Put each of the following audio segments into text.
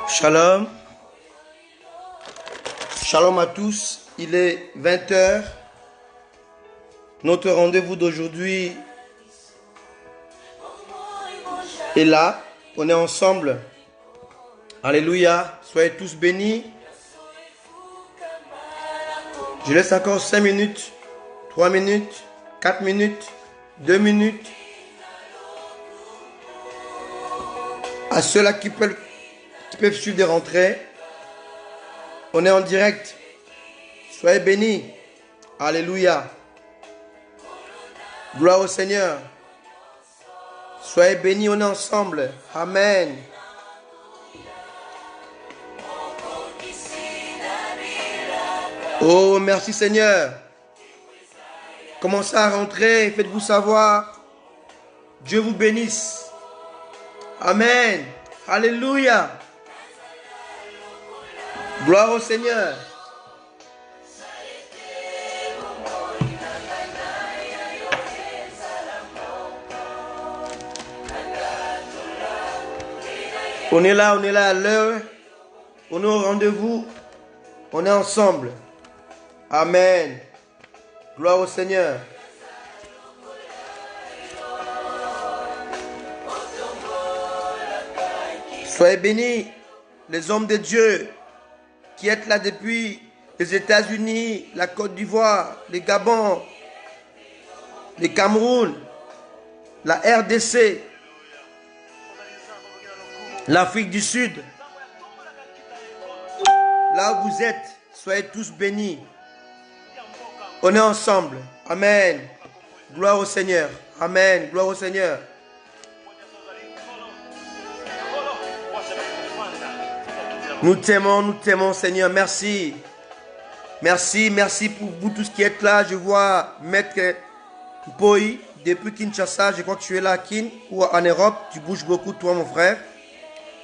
Shalom. Shalom à tous. Il est 20 h. Notre rendez-vous d'aujourd'hui est là. On est ensemble. Alléluia. Soyez tous bénis. Je laisse encore 5 minutes, 3 minutes, 4 minutes, 2 minutes. À ceux-là qui peuvent suivre des rentrées. On est en direct. Soyez bénis. Alléluia. Gloire au Seigneur. Soyez bénis, on est ensemble. Amen. Oh, merci Seigneur. Commencez à rentrer, faites-vous savoir. Dieu vous bénisse. Amen. Alléluia. Gloire au Seigneur. On est là à l'heure. On est au rendez-vous. On est ensemble. Amen. Gloire au Seigneur. Soyez bénis, les hommes de Dieu qui êtes là depuis les États-Unis, la Côte d'Ivoire, le Gabon, le Cameroun, la RDC, l'Afrique du Sud. Là où vous êtes, soyez tous bénis. On est ensemble. Amen. Gloire au Seigneur. Amen. Gloire au Seigneur. Nous t'aimons Seigneur. Merci. Merci pour vous tous qui êtes là. Je vois Maître Poi depuis Kinshasa. Je crois que tu es là à Kin ou en Europe. Tu bouges beaucoup toi mon frère.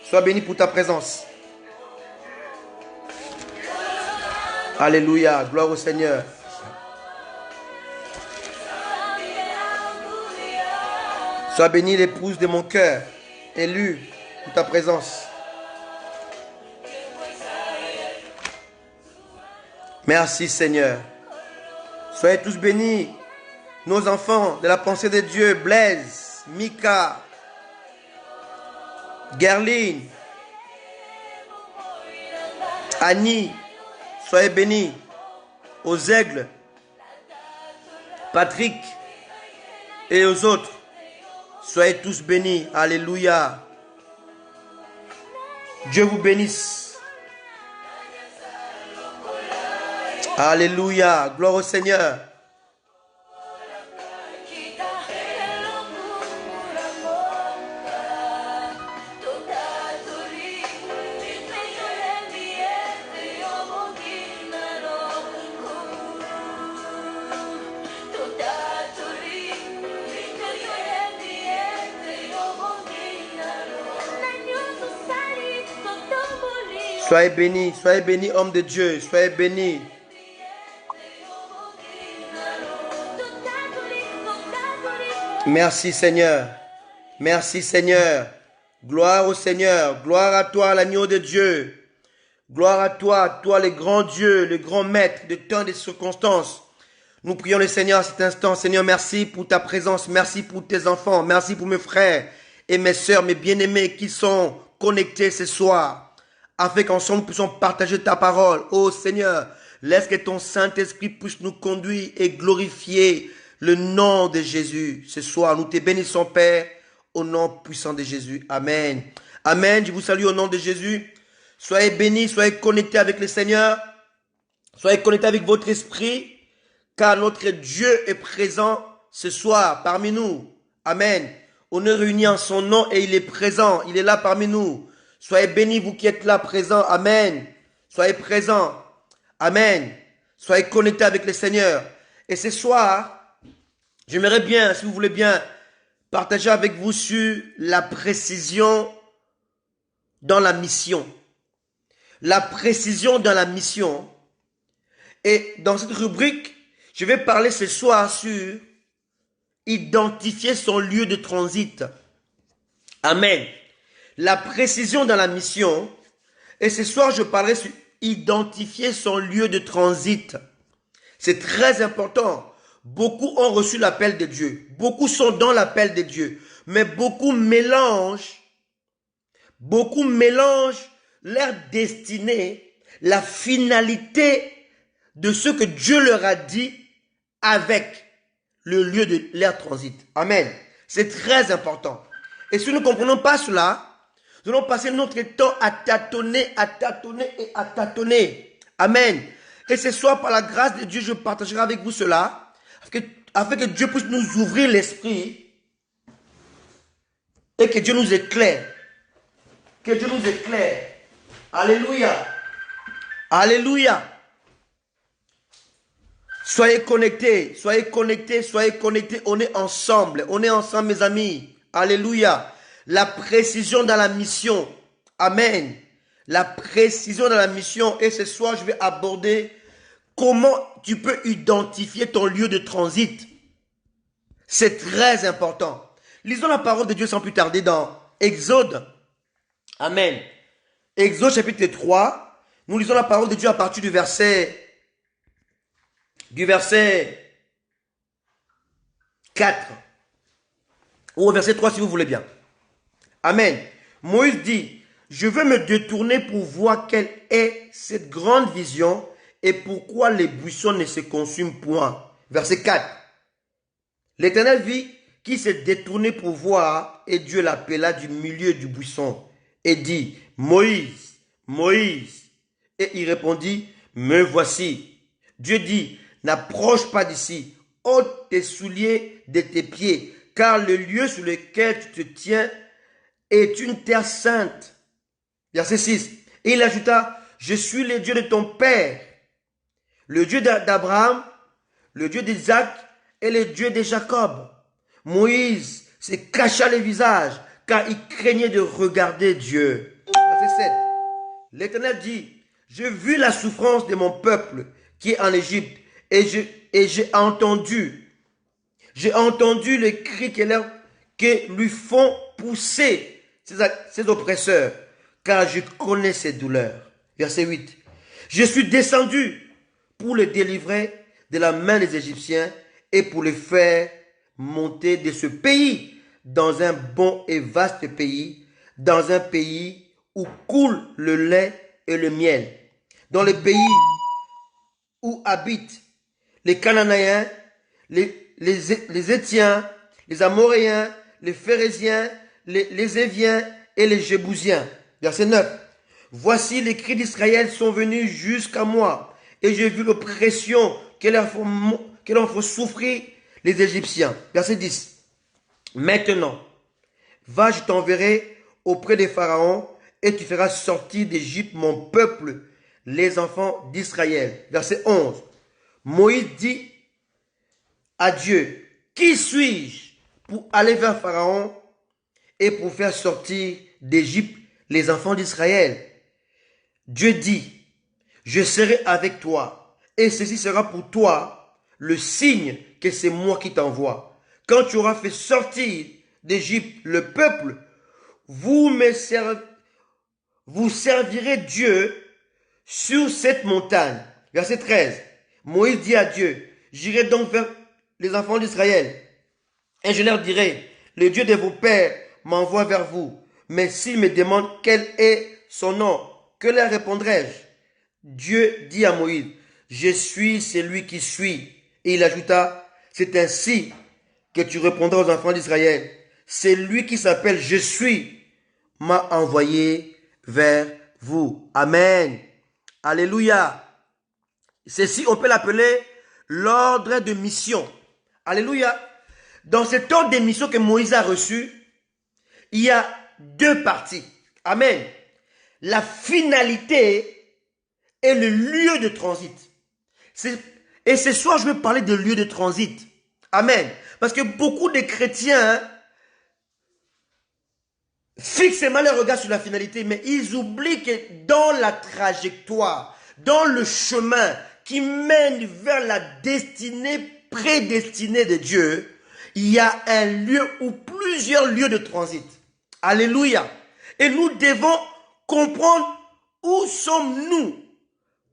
Sois béni pour ta présence. Alléluia. Gloire au Seigneur. Sois béni l'épouse de mon cœur. Élue pour ta présence. Merci Seigneur. Soyez tous bénis. Nos enfants de la pensée de Dieu. Blaise, Mika, Gerline, Annie. Soyez bénis. Aux aigles, Patrick et aux autres. Soyez tous bénis. Alléluia. Dieu vous bénisse. Alléluia. Gloire au Seigneur. Soyez bénis, hommes de Dieu, soyez bénis. Merci Seigneur, merci Seigneur. Gloire au Seigneur, gloire à toi l'agneau de Dieu. Gloire à toi le grand Dieu, le grand maître de temps et de circonstances. Nous prions le Seigneur à cet instant. Seigneur, merci pour ta présence, merci pour tes enfants, merci pour mes frères et mes sœurs, mes bien-aimés qui sont connectés ce soir. Afin qu'ensemble nous puissions partager ta parole. Oh Seigneur, laisse que ton Saint-Esprit puisse nous conduire et glorifier le nom de Jésus. Ce soir, nous te bénissons, Père, au nom puissant de Jésus. Amen. Amen. Je vous salue au nom de Jésus. Soyez bénis, soyez connectés avec le Seigneur. Soyez connectés avec votre esprit, car notre Dieu est présent ce soir parmi nous. Amen. On est réunis en son nom et il est présent. Il est là parmi nous. Soyez bénis, vous qui êtes là, présents. Amen. Soyez présents. Amen. Soyez connectés avec le Seigneur. Et ce soir, j'aimerais bien, si vous voulez bien, partager avec vous sur la précision dans la mission. La précision dans la mission. Et dans cette rubrique, je vais parler ce soir sur identifier son lieu de transit. Amen. La précision dans la mission, Et ce soir, je parlerai sur identifier son lieu de transit. C'est très important. Beaucoup ont reçu l'appel de Dieu. Beaucoup sont dans l'appel de Dieu. Mais beaucoup mélangent leur destinée, la finalité de ce que Dieu leur a dit avec le lieu de leur transit. Amen. C'est très important. Et si nous ne comprenons pas cela, nous allons passer notre temps à tâtonner et à tâtonner. Amen. Et ce soir, par la grâce de Dieu, je partagerai avec vous cela, afin que Dieu puisse nous ouvrir l'esprit et que Dieu nous éclaire. Que Dieu nous éclaire. Alléluia. Alléluia. Soyez connectés, soyez connectés, soyez connectés. On est ensemble, mes amis. Alléluia. La précision dans la mission. Amen. La précision dans la mission. Et ce soir, je vais aborder comment tu peux identifier ton lieu de transit. C'est très important. Lisons la parole de Dieu sans plus tarder dans Exode. Amen. Exode chapitre 3. Nous lisons la parole de Dieu à partir du verset 4. Ou au verset 3 si vous voulez bien. Amen. Moïse dit, je veux me détourner pour voir quelle est cette grande vision et pourquoi les buissons ne se consument point. Verset 4. L'Éternel vit qui s'est détourné pour voir et Dieu l'appela du milieu du buisson et dit, Moïse, Moïse. Et il répondit, me voici. Dieu dit, n'approche pas d'ici, ôte tes souliers de tes pieds, car le lieu sur lequel tu te tiens est une terre sainte. Verset 6. Et il ajouta, je suis le Dieu de ton père, le Dieu d'Abraham, le Dieu d'Isaac et le Dieu de Jacob. Moïse se cacha le visage, car il craignait de regarder Dieu. Verset 7. L'Éternel dit, j'ai vu la souffrance de mon peuple qui est en Égypte, et j'ai entendu les cris que lui font pousser ses oppresseurs, car je connais ses douleurs. Verset 8. Je suis descendu pour le délivrer de la main des Égyptiens et pour le faire monter de ce pays dans un bon et vaste pays, dans un pays où coule le lait et le miel, dans le pays où habitent les Cananéens, les Étiens, les Amoréens, les Phérésiens, les Éviens et les Jébousiens. Verset 9. Voici les cris d'Israël sont venus jusqu'à moi, et j'ai vu l'oppression que leur font souffrir les Égyptiens. Verset 10. Maintenant, va, je t'enverrai auprès des pharaons, et tu feras sortir d'Égypte mon peuple, les enfants d'Israël. Verset 11. Moïse dit à Dieu, qui suis-je pour aller vers Pharaon et pour faire sortir d'Égypte les enfants d'Israël? Dieu dit, je serai avec toi, et ceci sera pour toi le signe que c'est moi qui t'envoie. Quand tu auras fait sortir d'Égypte le peuple, vous servirez Dieu sur cette montagne. Verset 13. Moïse dit à Dieu, j'irai donc vers les enfants d'Israël, et je leur dirai, le Dieu de vos pères m'envoie vers vous. Mais s'ils me demandent quel est son nom, que leur répondrai-je? Dieu dit à Moïse, je suis celui qui suis. Et il ajouta, c'est ainsi que tu répondras aux enfants d'Israël. C'est lui qui s'appelle je suis m'a envoyé vers vous. Amen. Alléluia. Ceci, on peut l'appeler l'ordre de mission. Alléluia. Dans cet ordre de mission que Moïse a reçu, il y a deux parties. Amen. La finalité et le lieu de transit. Et ce soir, je vais parler de lieu de transit. Amen. Parce que beaucoup de chrétiens fixent seulement leur regard sur la finalité, mais ils oublient que dans la trajectoire, dans le chemin qui mène vers la destinée prédestinée de Dieu, il y a un lieu ou plusieurs lieux de transit. Alléluia. Et nous devons comprendre Où sommes-nous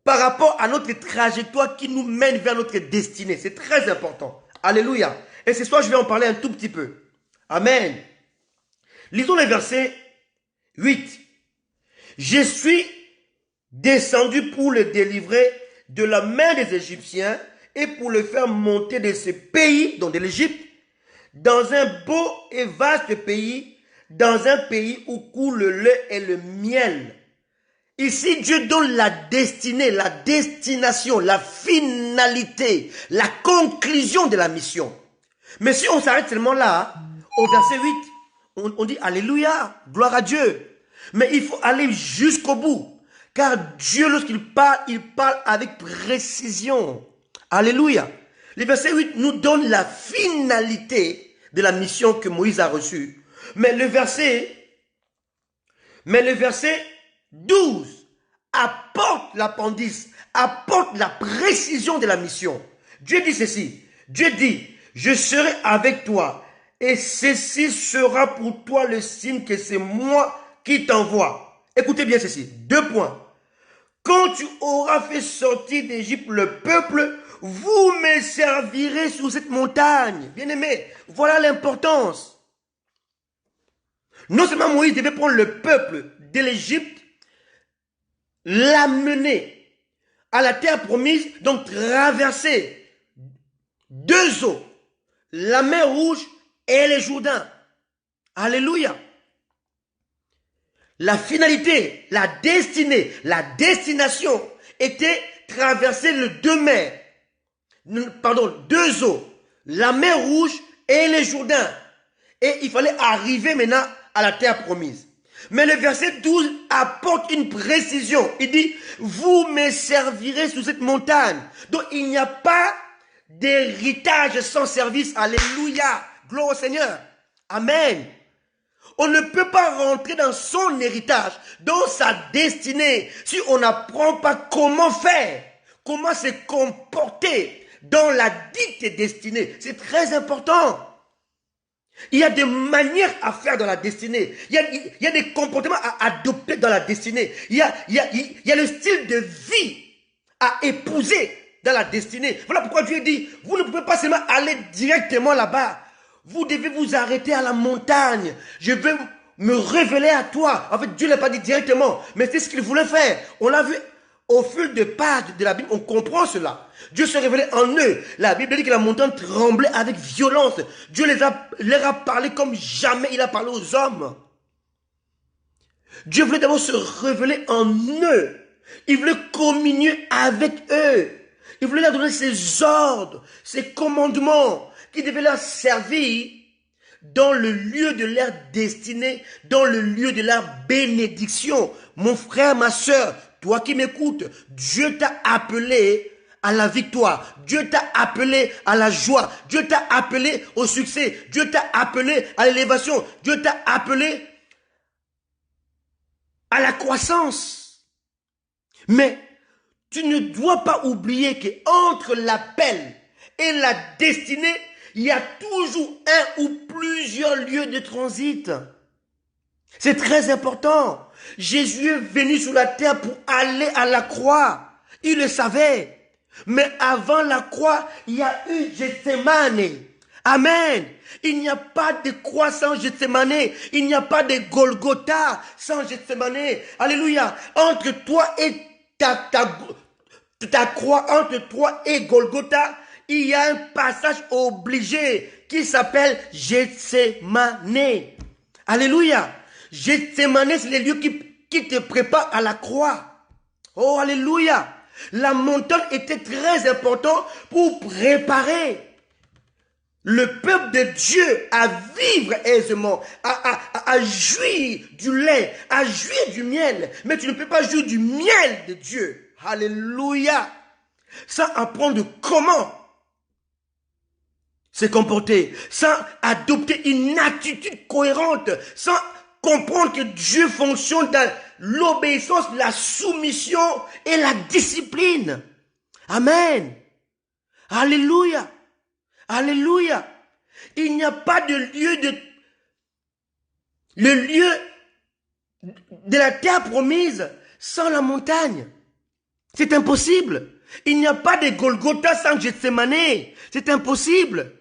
par rapport à notre trajectoire qui nous mène vers notre destinée? C'est très important. Alléluia. Et ce soir, je vais en parler un tout petit peu. Amen. Lisons le verset 8. Je suis descendu pour le délivrer de la main des Égyptiens et pour le faire monter de ce pays, donc de l'Égypte, dans un beau et vaste pays, dans un pays où coule le lait et le miel. Ici, Dieu donne la destinée, la destination, la finalité, la conclusion de la mission. Mais si on s'arrête seulement là, au verset 8, on dit Alléluia, gloire à Dieu. Mais il faut aller jusqu'au bout. Car Dieu, lorsqu'il parle, il parle avec précision. Alléluia. Le verset 8 nous donne la finalité de la mission que Moïse a reçue. Mais le verset 12 apporte l'appendice, apporte la précision de la mission. Dieu dit ceci. Dieu dit, je serai avec toi et ceci sera pour toi le signe que c'est moi qui t'envoie. Écoutez bien ceci. 2 points. Quand tu auras fait sortir d'Égypte le peuple, vous me servirez sur cette montagne. Bien-aimés, voilà l'importance. Non seulement Moïse devait prendre le peuple de l'Égypte, l'amener à la terre promise, donc traverser 2 eaux, la mer Rouge et le Jourdain. Alléluia. La finalité, la destinée, la destination était traverser les 2 mers, 2 eaux, la mer Rouge et le Jourdain. Et il fallait arriver maintenant à la terre promise. Mais le verset 12 apporte une précision. Il dit, vous me servirez sur cette montagne. Donc il n'y a pas d'héritage sans service. Alléluia. Gloire au Seigneur. Amen. On ne peut pas rentrer dans son héritage, dans sa destinée, si on n'apprend pas comment faire, comment se comporter dans la dite destinée. C'est très important. Il y a des manières à faire dans la destinée. Il y a des comportements à adopter dans la destinée. Il y a le style de vie à épouser dans la destinée. Voilà pourquoi Dieu dit, vous ne pouvez pas seulement aller directement là-bas. Vous devez vous arrêter à la montagne. Je vais me révéler à toi. En fait, Dieu ne l'a pas dit directement, mais c'est ce qu'il voulait faire. On l'a vu au fil de pages de la Bible, on comprend cela. Dieu se révélait en eux. La Bible dit que la montagne tremblait avec violence. Dieu leur a parlé comme jamais il a parlé aux hommes. Dieu voulait d'abord se révéler en eux. Il voulait communier avec eux. Il voulait leur donner ses ordres, ses commandements, qui devaient leur servir dans le lieu de leur destinée, dans le lieu de leur bénédiction. Mon frère, ma soeur, toi qui m'écoutes, Dieu t'a appelé à la victoire. Dieu t'a appelé à la joie. Dieu t'a appelé au succès. Dieu t'a appelé à l'élévation. Dieu t'a appelé à la croissance. Mais tu ne dois pas oublier qu'entre l'appel et la destinée, il y a toujours un ou plusieurs lieux de transit. C'est très important. Jésus est venu sur la terre pour aller à la croix. Il le savait. Mais avant la croix, il y a eu Gethsemane. Amen. Il n'y a pas de croix sans Gethsemane. Il n'y a pas de Golgotha sans Gethsemane. Alléluia. Entre toi et ta croix, entre toi et Golgotha, il y a un passage obligé qui s'appelle Gethsemane. Alléluia. Gethsemane, c'est le lieu qui te prépare à la croix. Oh, alléluia. La montagne était très importante pour préparer le peuple de Dieu à vivre aisément, à jouir du lait, à jouir du miel. Mais tu ne peux pas jouir du miel de Dieu. Alléluia. Sans apprendre comment se comporter, sans adopter une attitude cohérente, sans comprendre que Dieu fonctionne dans l'obéissance, la soumission et la discipline. Amen. Alléluia. Alléluia. Il n'y a pas de lieu le lieu de la terre promise sans la montagne. C'est impossible. Il n'y a pas de Golgotha sans Gethsemane. C'est impossible.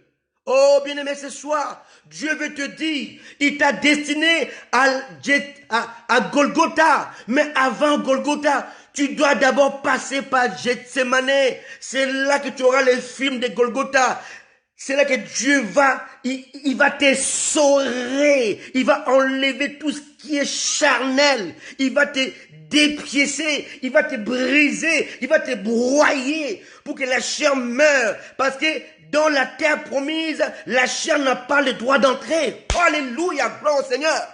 Oh, bien-aimé, ce soir, Dieu veut te dire, il t'a destiné à Golgotha. Mais avant Golgotha, tu dois d'abord passer par Gethsemane. C'est là que tu auras le film de Golgotha. C'est là que Dieu il va t'essorer. Il va enlever tout ce qui est charnel. Il va te dépiécer. Il va te briser. Il va te broyer pour que la chair meure. Parce que dans la terre promise, la chair n'a pas le droit d'entrer. Oh, alléluia, gloire au Seigneur.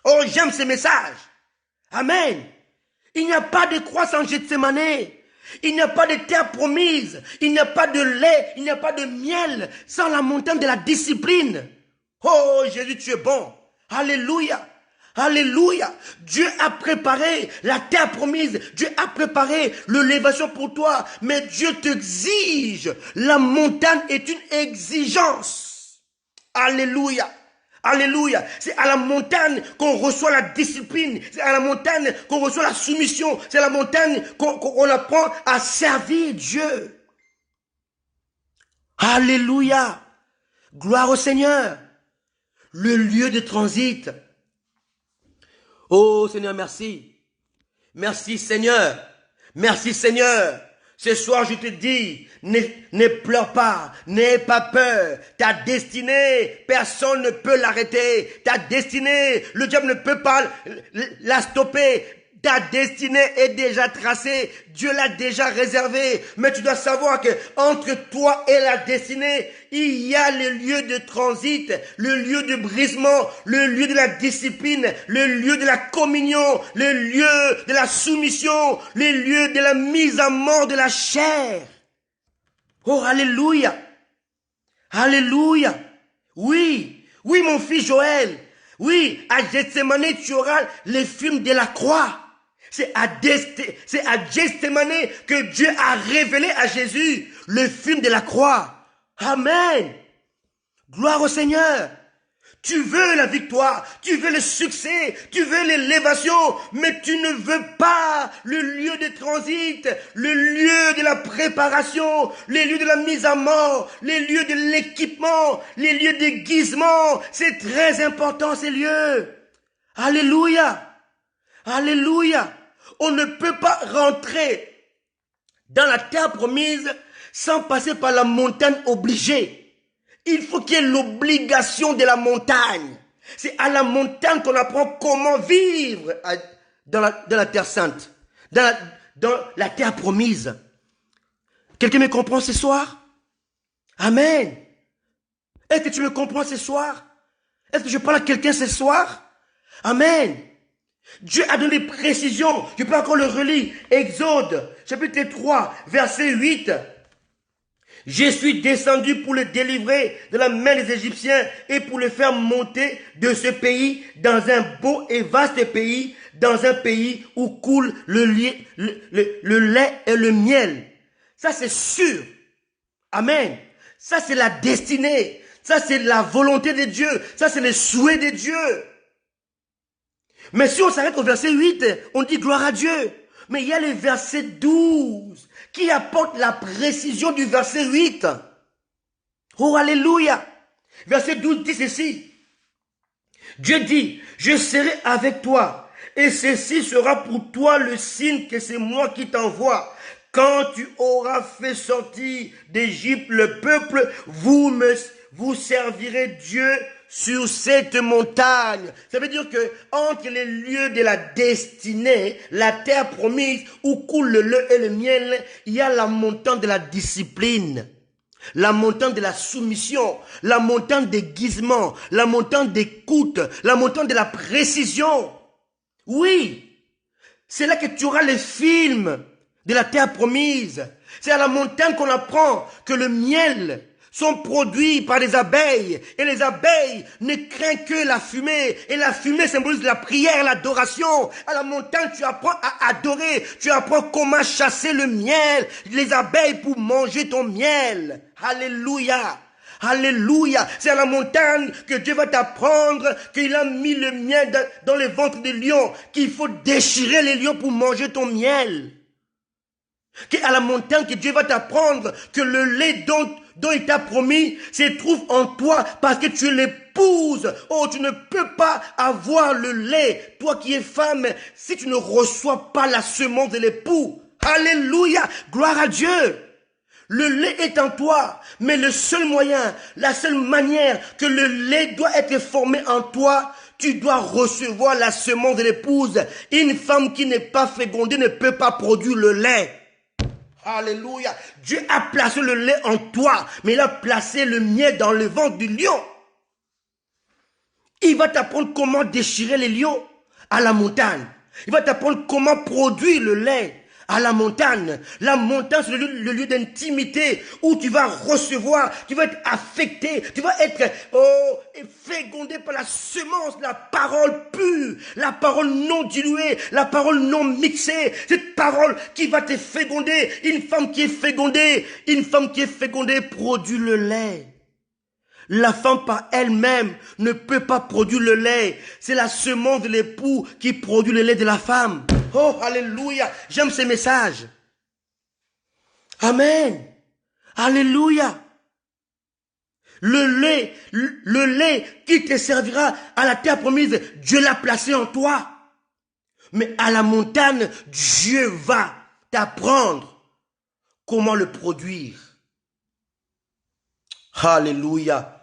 Oh, j'aime ce message. Amen. Il n'y a pas de croix sans Gethsemane. Il n'y a pas de terre promise. Il n'y a pas de lait. Il n'y a pas de miel sans la montagne de la discipline. Oh, Jésus, tu es bon. Alléluia. Alléluia. Dieu a préparé la terre promise. Dieu a préparé l'élévation pour toi. Mais Dieu t'exige. La montagne est une exigence. Alléluia. Alléluia. C'est à la montagne qu'on reçoit la discipline. C'est à la montagne qu'on reçoit la soumission. C'est à la montagne qu'on apprend à servir Dieu. Alléluia. Gloire au Seigneur. Le lieu de transit. Oh Seigneur, merci. Merci Seigneur. Merci Seigneur. Ce soir, je te dis, ne pleure pas, n'aie pas peur. Ta destinée, personne ne peut l'arrêter. Ta destinée, le diable ne peut pas la stopper. Ta destinée est déjà tracée. Dieu l'a déjà réservée. Mais tu dois savoir que entre toi et la destinée, il y a le lieu de transit, le lieu de brisement, le lieu de la discipline, le lieu de la communion, le lieu de la soumission, le lieu de la mise à mort de la chair. Oh, alléluia. Alléluia. Oui, oui, mon fils Joël. Oui, à Gethsemane, tu auras les films de la croix. C'est à Gethsemane que Dieu a révélé à Jésus le film de la croix. Amen. Gloire au Seigneur. Tu veux la victoire, tu veux le succès, tu veux l'élévation, mais tu ne veux pas le lieu de transit, le lieu de la préparation, les lieux de la mise à mort, les lieux de l'équipement, les lieux d'aiguisement. C'est très important ces lieux. Alléluia. Alléluia. On ne peut pas rentrer dans la terre promise sans passer par la montagne obligée. Il faut qu'il y ait l'obligation de la montagne. C'est à la montagne qu'on apprend comment vivre dans la terre sainte, dans la terre promise. Quelqu'un me comprend ce soir? Amen. Est-ce que tu me comprends ce soir? Est-ce que je parle à quelqu'un ce soir? Amen. Dieu a donné des précisions. Je peux encore le relire. Exode, chapitre 3, verset 8. Je suis descendu pour le délivrer de la main des Égyptiens et pour le faire monter de ce pays dans un beau et vaste pays, dans un pays où coule le lait et le miel. Ça, c'est sûr. Amen. Ça, c'est la destinée. Ça, c'est la volonté de Dieu. Ça, c'est le souhait de Dieu. Mais si on s'arrête au verset 8, on dit gloire à Dieu. Mais il y a le verset 12 qui apporte la précision du verset 8. Oh, alléluia. Verset 12 dit ceci. Dieu dit, je serai avec toi et ceci sera pour toi le signe que c'est moi qui t'envoie. Quand tu auras fait sortir d'Égypte le peuple, vous servirez Dieu sur cette montagne. Ça veut dire que entre les lieux de la destinée, la terre promise où coule le lait et le miel, il y a la montagne de la discipline, la montagne de la soumission, la montagne d'aiguisement, la montagne d'écoute, la montagne de la précision. Oui, c'est là que tu auras les films de la terre promise. C'est à la montagne qu'on apprend que le miel sont produits par les abeilles. Et les abeilles ne craignent que la fumée. Et la fumée symbolise la prière, l'adoration. À la montagne, tu apprends à adorer. Tu apprends comment chasser le miel, les abeilles pour manger ton miel. Alléluia. Alléluia. C'est à la montagne que Dieu va t'apprendre qu'il a mis le miel dans le ventre des lions, qu'il faut déchirer les lions pour manger ton miel. C'est à la montagne que Dieu va t'apprendre que le lait dont il t'a promis se trouve en toi parce que tu l'épouses. Oh, tu ne peux pas avoir le lait, toi qui es femme, si tu ne reçois pas la semence de l'époux. Alléluia, gloire à Dieu. Le lait est en toi, mais le seul moyen, la seule manière que le lait doit être formé en toi, tu dois recevoir la semence de l'épouse. Une femme qui n'est pas fécondée ne peut pas produire le lait. Alléluia. Dieu a placé le lait en toi, mais il a placé le miel dans le ventre du lion. Il va t'apprendre comment déchirer les lions à la montagne. Il va t'apprendre comment produire le lait à la montagne. La montagne, c'est le lieu d'intimité où tu vas recevoir, tu vas être affecté, tu vas être fécondé par la semence, la parole pure, la parole non diluée, la parole non mixée. Cette parole qui va te féconder. Une femme qui est fécondée produit le lait. La femme par elle-même ne peut pas produire le lait. C'est la semence de l'époux qui produit le lait de la femme. Oh, alléluia. J'aime ces messages. Amen. Alléluia. Le lait qui te servira à la terre promise, Dieu l'a placé en toi. Mais à la montagne, Dieu va t'apprendre comment le produire. Alléluia.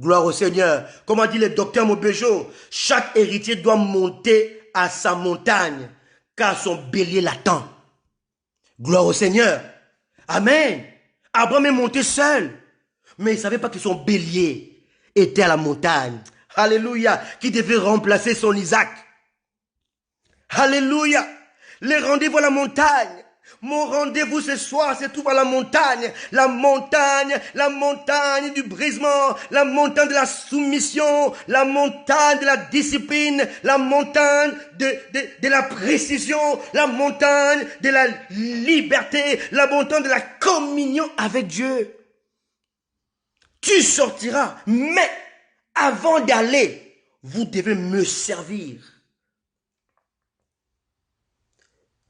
Gloire au Seigneur. Comme a dit le docteur Mobejo, chaque héritier doit monter à sa montagne, car son bélier l'attend. Gloire au Seigneur. Amen. Abraham est monté seul, mais il ne savait pas que son bélier était à la montagne. Alléluia. Qui devait remplacer son Isaac. Alléluia. Les rendez-vous à la montagne. Mon rendez-vous ce soir se trouve à la montagne du brisement, la montagne de la soumission, la montagne de la discipline, la montagne de la précision, la montagne de la liberté, la montagne de la communion avec Dieu. Tu sortiras, mais avant d'aller, vous devez me servir.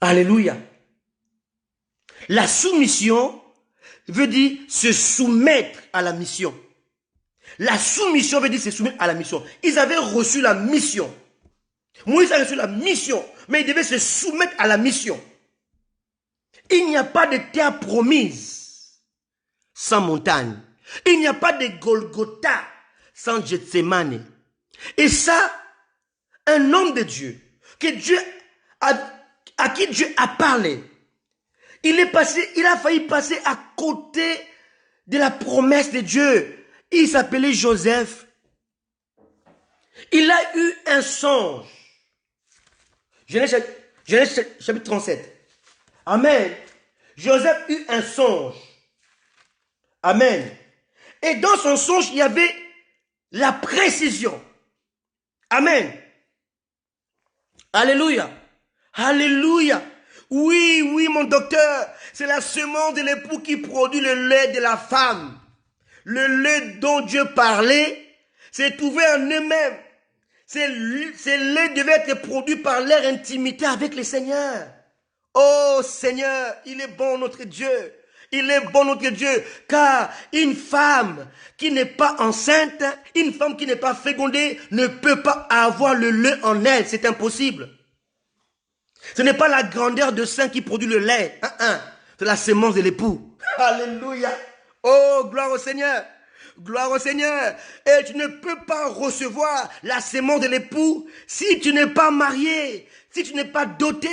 Alléluia. La soumission veut dire se soumettre à la mission. La soumission veut dire se soumettre à la mission. Ils avaient reçu la mission. Moïse a reçu la mission, mais il devait se soumettre à la mission. Il n'y a pas de terre promise sans montagne. Il n'y a pas de Golgotha sans Gethsémane. Et ça, un homme de Dieu, à qui Dieu a parlé, il a failli passer à côté de la promesse de Dieu. Il s'appelait Joseph. Il a eu un songe. Genèse chapitre 37. Amen. Joseph eut un songe. Amen. Et dans son songe, il y avait la précision. Amen. Alléluia. Alléluia. Oui, mon docteur, c'est la semence de l'époux qui produit le lait de la femme. Le lait dont Dieu parlait s'est trouvé en eux-mêmes. Ces laits devaient être produits par leur intimité avec le Seigneur. Oh Seigneur, il est bon notre Dieu. Il est bon notre Dieu, car une femme qui n'est pas enceinte, une femme qui n'est pas fécondée, ne peut pas avoir le lait en elle. C'est impossible. Ce n'est pas la grandeur de sein qui produit le lait. C'est la semence de l'époux. Alléluia. Oh, gloire au Seigneur. Gloire au Seigneur. Et tu ne peux pas recevoir la semence de l'époux si tu n'es pas marié, si tu n'es pas doté.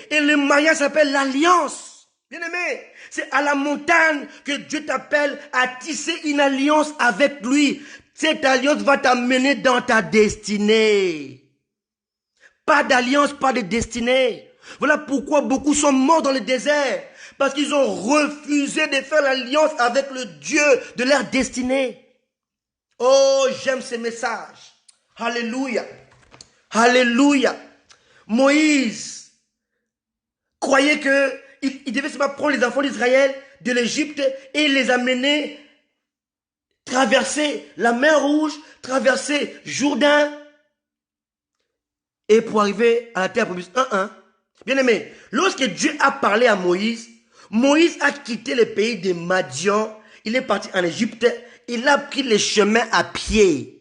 Et le mariage s'appelle l'alliance. Bien-aimé, c'est à la montagne que Dieu t'appelle à tisser une alliance avec lui. Cette alliance va t'amener dans ta destinée. Pas d'alliance, pas de destinée. Voilà pourquoi beaucoup sont morts dans le désert. Parce qu'ils ont refusé de faire l'alliance avec le Dieu de leur destinée. Oh, j'aime ces messages. Alléluia. Alléluia. Moïse croyait qu'il devait seulement prendre les enfants d'Israël de l'Égypte et les amener traverser la mer Rouge, traverser Jourdain, et pour arriver à la terre promise. Bien aimé, lorsque Dieu a parlé à Moïse, Moïse a quitté le pays de Madian, il est parti en Égypte, il a pris les chemins à pied.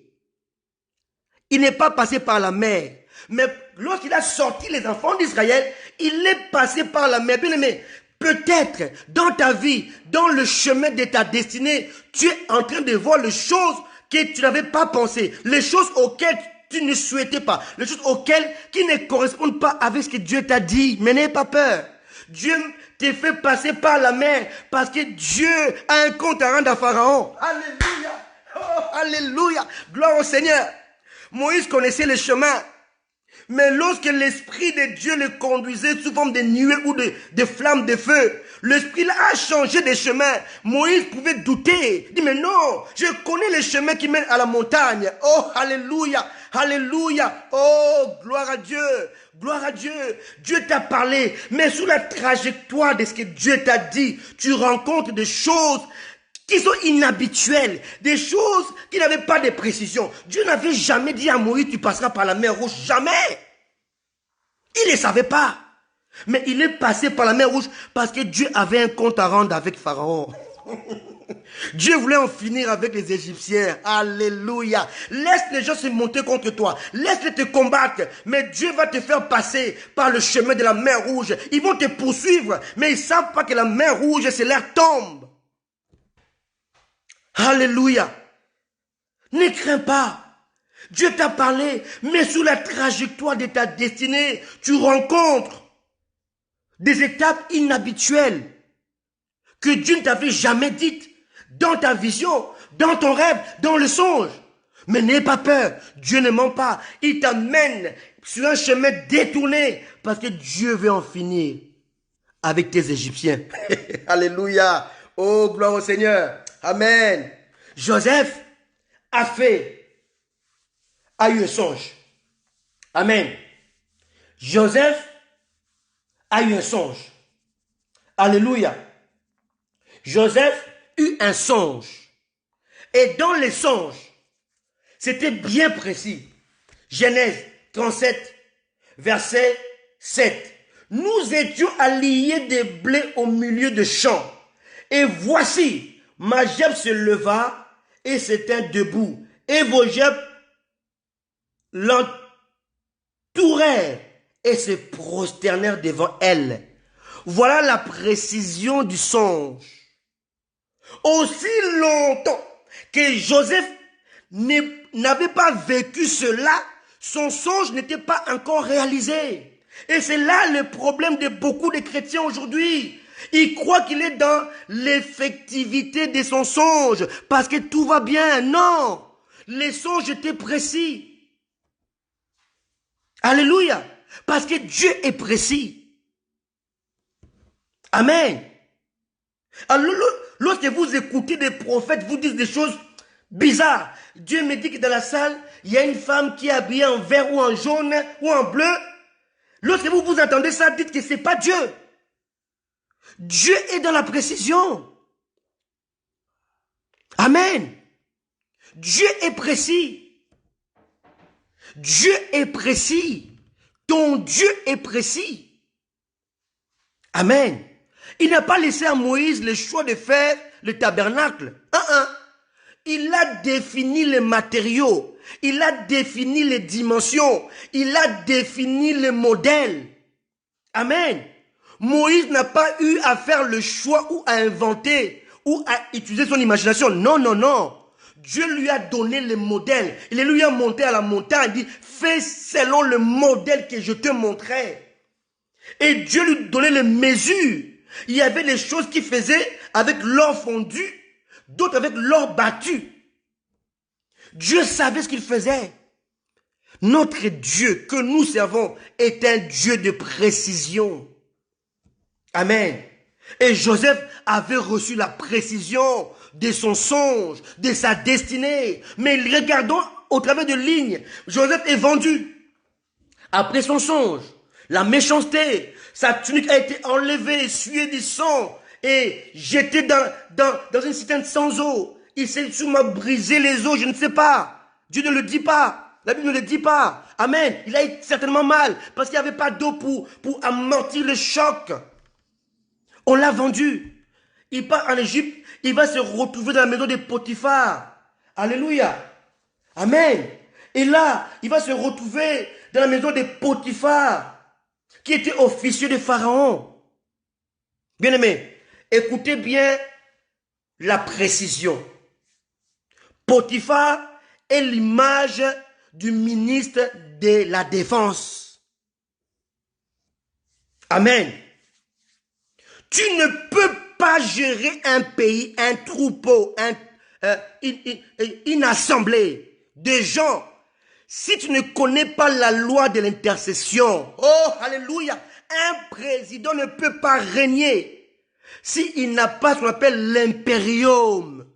Il n'est pas passé par la mer. Mais lorsqu'il a sorti les enfants d'Israël, il est passé par la mer. Bien aimé, peut-être dans ta vie, dans le chemin de ta destinée, tu es en train de voir les choses que tu n'avais pas pensées, les choses auxquelles tu ne souhaitais pas, les choses auxquelles qui ne correspondent pas avec ce que Dieu t'a dit. Mais n'aie pas peur. Dieu te fait passer par la mer parce que Dieu a un compte à rendre à Pharaon. Alléluia. Oh, alléluia. Gloire au Seigneur. Moïse connaissait le chemin. Mais lorsque l'Esprit de Dieu le conduisait sous forme de nuées ou de flammes de feu, l'Esprit a changé de chemin. Moïse pouvait douter. Il dit, mais non, je connais le chemin qui mène à la montagne. Oh, alléluia, alléluia. Oh, gloire à Dieu, gloire à Dieu. Dieu t'a parlé, mais sous la trajectoire de ce que Dieu t'a dit, tu rencontres des choses qui sont inhabituelles, des choses qui n'avaient pas de précision. Dieu n'avait jamais dit à Moïse, tu passeras par la mer Rouge, jamais. Il ne savait pas. Mais il est passé par la mer Rouge parce que Dieu avait un compte à rendre avec Pharaon. Dieu voulait en finir avec les Égyptiens. Alléluia. Laisse les gens se monter contre toi. Laisse-les te combattre. Mais Dieu va te faire passer par le chemin de la mer Rouge. Ils vont te poursuivre. Mais ils ne savent pas que la mer Rouge, c'est leur tombe. Alléluia. Ne crains pas. Dieu t'a parlé, mais sous la trajectoire de ta destinée, tu rencontres des étapes inhabituelles que Dieu ne t'avait jamais dites dans ta vision, dans ton rêve, dans le songe. Mais n'aie pas peur, Dieu ne ment pas. Il t'amène sur un chemin détourné parce que Dieu veut en finir avec tes Égyptiens. Alléluia. Oh, gloire au Seigneur. Amen. Joseph a eu un songe. Amen. Joseph a eu un songe. Alléluia. Joseph eut un songe. Et dans les songes, c'était bien précis. Genèse 37, verset 7. Nous étions à lier des blés au milieu de champs. Et voici, Mageb se leva et s'étint debout. Et Vogeb l'entourèrent et se prosternèrent devant elle. Voilà la précision du songe. Aussi longtemps que Joseph n'avait pas vécu cela, son songe n'était pas encore réalisé. Et c'est là le problème de beaucoup de chrétiens aujourd'hui. Il croit qu'il est dans l'effectivité de son songe parce que tout va bien. Non, les songes étaient précis. Alléluia, parce que Dieu est précis. Amen. Alors, lorsque vous écoutez des prophètes, vous disent des choses bizarres. Dieu me dit que dans la salle, il y a une femme qui est habillée en vert ou en jaune ou en bleu. Lorsque vous entendez ça, dites que ce n'est pas Dieu. Dieu est dans la précision. Amen. Dieu est précis. Dieu est précis. Ton Dieu est précis. Amen. Il n'a pas laissé à Moïse le choix de faire le tabernacle. Il a défini les matériaux. Il a défini les dimensions. Il a défini les modèles. Amen. Moïse n'a pas eu à faire le choix ou à inventer ou à utiliser son imagination. Non, non, non. Dieu lui a donné le modèle. Il lui a monté à la montagne. Il dit, fais selon le modèle que je te montrais. Et Dieu lui donnait les mesures. Il y avait des choses qu'il faisait avec l'or fondu, d'autres avec l'or battu. Dieu savait ce qu'il faisait. Notre Dieu que nous servons est un Dieu de précision. Amen. Et Joseph avait reçu la précision de son songe, de sa destinée. Mais regardons au travers de lignes. Joseph est vendu. Après son songe, la méchanceté, sa tunique a été enlevée, essuyée du sang et jetée dans une citerne sans eau. Il s'est sûrement brisé les os, je ne sais pas. Dieu ne le dit pas. La Bible ne le dit pas. Amen. Il a eu certainement mal parce qu'il n'y avait pas d'eau pour amortir le choc. On l'a vendu. Il part en Égypte. Il va se retrouver dans la maison de Potiphar. Alléluia. Amen. Et là, il va se retrouver dans la maison de Potiphar, qui était officier de Pharaon. Bien-aimé, écoutez bien la précision. Potiphar est l'image du ministre de la Défense. Amen. Tu ne peux pas gérer un pays, un troupeau, une assemblée de gens si tu ne connais pas la loi de l'intercession. Oh, alléluia. Un président ne peut pas régner s'il n'a pas ce qu'on appelle l'impérium.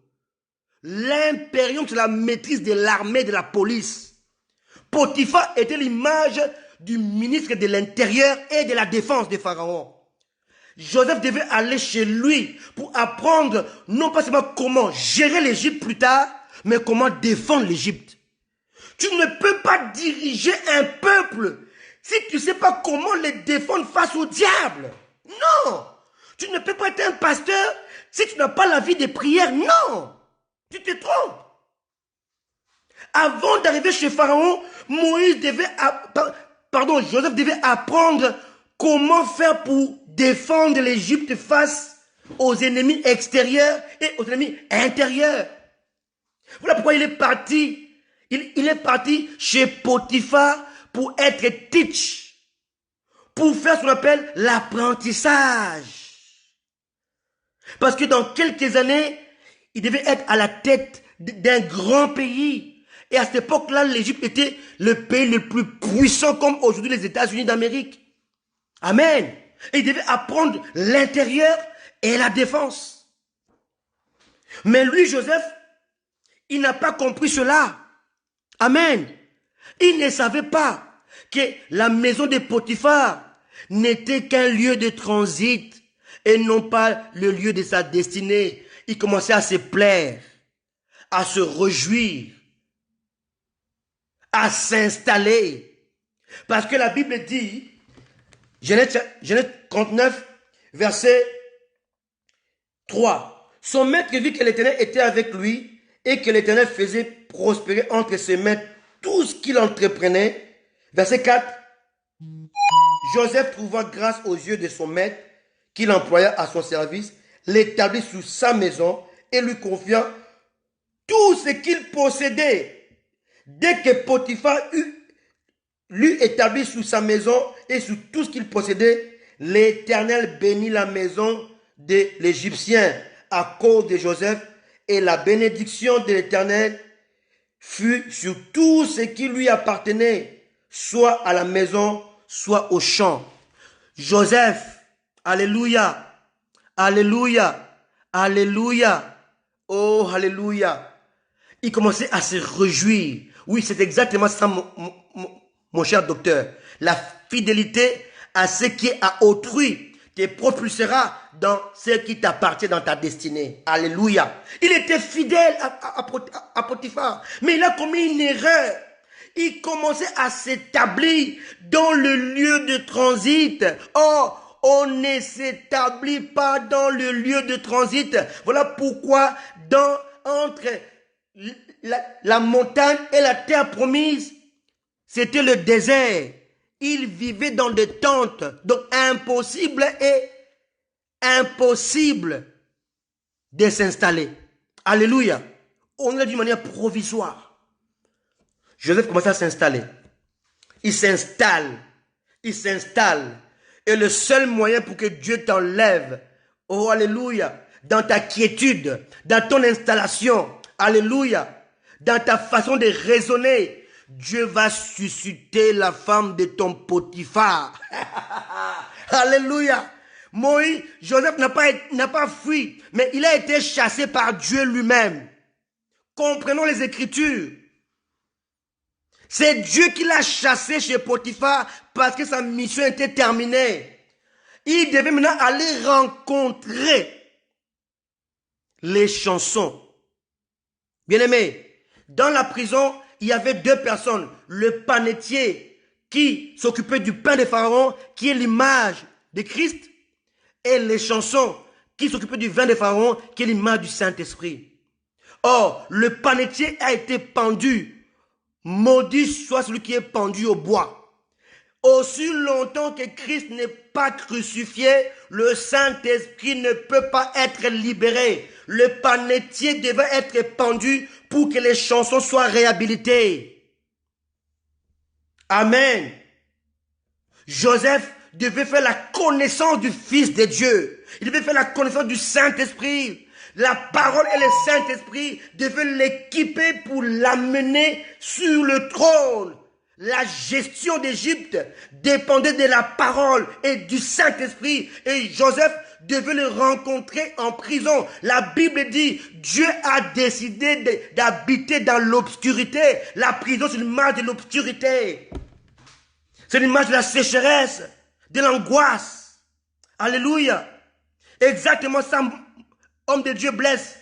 L'impérium, c'est la maîtrise de l'armée, de la police. Potiphar était l'image du ministre de l'Intérieur et de la Défense de Pharaon. Joseph devait aller chez lui pour apprendre non pas seulement comment gérer l'Égypte plus tard, mais comment défendre l'Égypte. Tu ne peux pas diriger un peuple si tu ne sais pas comment les défendre face au diable. Non. Tu ne peux pas être un pasteur si tu n'as pas la vie des prières. Non. Tu te trompes. Avant d'arriver chez Pharaon, Joseph devait apprendre comment faire pour défendre l'Égypte face aux ennemis extérieurs et aux ennemis intérieurs. Voilà pourquoi il est parti. Il est parti chez Potiphar pour être teach, pour faire ce qu'on appelle l'apprentissage. Parce que dans quelques années, il devait être à la tête d'un grand pays. Et à cette époque-là, l'Égypte était le pays le plus puissant comme aujourd'hui les États-Unis d'Amérique. Amen. Et il devait apprendre l'intérieur et la défense. Mais lui, Joseph, il n'a pas compris cela. Amen. Il ne savait pas que la maison de Potiphar n'était qu'un lieu de transit et non pas le lieu de sa destinée. Il commençait à se plaire, à se réjouir, à s'installer. Parce que la Bible dit, Genèse 39, verset 3. Son maître vit que l'Éternel était avec lui et que l'Éternel faisait prospérer entre ses mains tout ce qu'il entreprenait. Verset 4. Joseph trouva grâce aux yeux de son maître qu'il employa à son service, l'établit sous sa maison et lui confia tout ce qu'il possédait. Dès que Potiphar l'eut établi sous sa maison et sous tout ce qu'il possédait, l'Éternel bénit la maison de l'Égyptien à cause de Joseph, et la bénédiction de l'Éternel fut sur tout ce qui lui appartenait, soit à la maison, soit au champ. Joseph, alléluia, alléluia, alléluia, oh alléluia. Il commençait à se réjouir. Oui, c'est exactement ça, mon cher docteur. La fidélité à ce qui est à autrui te propulsera dans ce qui t'appartient dans ta destinée. Alléluia. Il était fidèle à Potiphar, mais il a commis une erreur. Il commençait à s'établir dans le lieu de transit. Oh, on ne s'établit pas dans le lieu de transit. Voilà pourquoi entre la montagne et la terre promise, c'était le désert. Il vivait dans des tentes. Donc impossible de s'installer. Alléluia. On l'a d'une manière provisoire. Joseph commence à s'installer. Il s'installe. Il s'installe. Et le seul moyen pour que Dieu t'enlève, oh alléluia, dans ta quiétude, dans ton installation, alléluia, dans ta façon de raisonner, Dieu va susciter la femme de ton Potiphar. Alléluia. Joseph n'a pas fui, mais il a été chassé par Dieu lui-même. Comprenons les Écritures. C'est Dieu qui l'a chassé chez Potiphar parce que sa mission était terminée. Il devait maintenant aller rencontrer les chansons Bien-aimé, dans la prison, il y avait deux personnes. Le panetier qui s'occupait du pain de Pharaon, qui est l'image de Christ, et les chansons qui s'occupaient du vin de Pharaon, qui est l'image du Saint-Esprit. Or, le panetier a été pendu. Maudit soit celui qui est pendu au bois. Aussi longtemps que Christ n'est pas crucifié, le Saint-Esprit ne peut pas être libéré. Le panetier devait être pendu pour que les chansons soient réhabilitées. Amen. Joseph devait faire la connaissance du Fils de Dieu. Il devait faire la connaissance du Saint-Esprit. La parole et le Saint-Esprit devaient l'équiper pour l'amener sur le trône. La gestion d'Égypte dépendait de la parole et du Saint-Esprit. Et Joseph devait le rencontrer en prison. La Bible dit, Dieu a décidé d'habiter dans l'obscurité. La prison, c'est l'image de l'obscurité. C'est l'image de la sécheresse, de l'angoisse. Alléluia. Exactement ça, homme de Dieu blesse.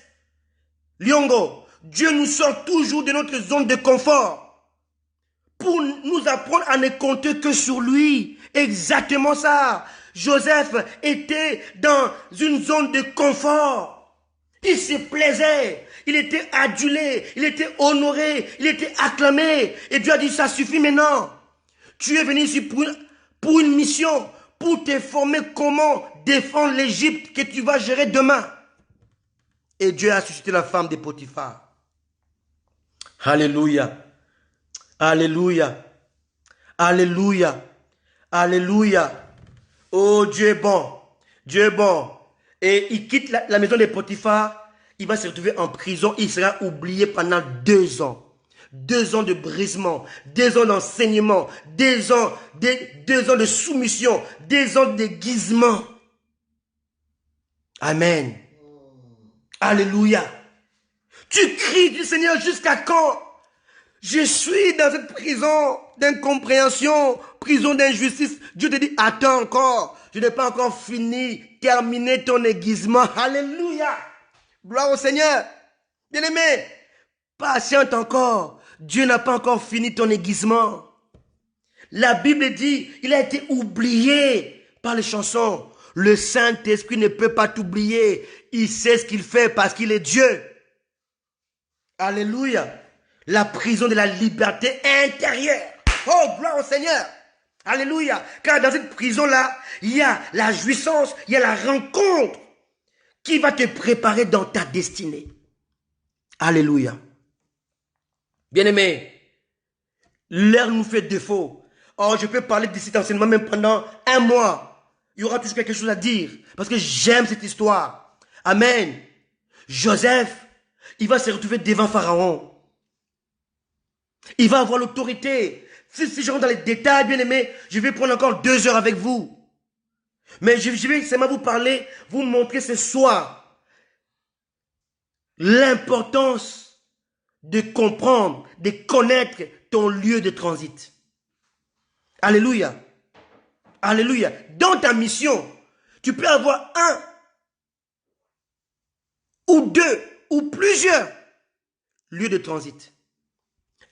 Liongo, Dieu nous sort toujours de notre zone de confort pour nous apprendre à ne compter que sur lui. Exactement ça. Joseph était dans une zone de confort. Il se plaisait. Il était adulé. Il était honoré. Il était acclamé. Et Dieu a dit, ça suffit maintenant. Tu es venu ici pour une mission, pour te former comment défendre l'Égypte que tu vas gérer demain. Et Dieu a suscité la femme de Potiphar. Alléluia. Alléluia. Alléluia. Alléluia. Oh, Dieu est bon. Dieu est bon. Et il quitte la maison de Potiphar. Il va se retrouver en prison. Il sera oublié pendant 2 ans. 2 ans de brisement. 2 ans d'enseignement. 2 ans de soumission. 2 ans de déguisement. Amen. Alléluia. Tu cries du Seigneur jusqu'à quand? Je suis dans cette prison d'incompréhension, prison d'injustice. Dieu te dit, attends encore. Je n'ai pas encore fini, terminé ton aiguisement. Alléluia. Gloire au Seigneur. Bien-aimé, patiente encore. Dieu n'a pas encore fini ton aiguisement. La Bible dit, il a été oublié par les chansons. Le Saint-Esprit ne peut pas t'oublier. Il sait ce qu'il fait parce qu'il est Dieu. Alléluia. La prison de la liberté intérieure. Oh, gloire au Seigneur. Alléluia. Car dans cette prison-là, il y a la jouissance, il y a la rencontre qui va te préparer dans ta destinée. Alléluia. Bien-aimé, l'heure nous fait défaut. Oh, je peux parler d'ici d'enseignement même pendant 1 mois. Il y aura toujours quelque chose à dire. Parce que j'aime cette histoire. Amen. Joseph, il va se retrouver devant Pharaon. Il va avoir l'autorité. Si je rentre dans les détails, bien aimé, je vais prendre encore 2 heures avec vous. Mais je vais seulement vous parler, vous montrer ce soir l'importance de comprendre, de connaître ton lieu de transit. Alléluia. Alléluia. Dans ta mission, tu peux avoir 1 ou 2 ou plusieurs lieux de transit.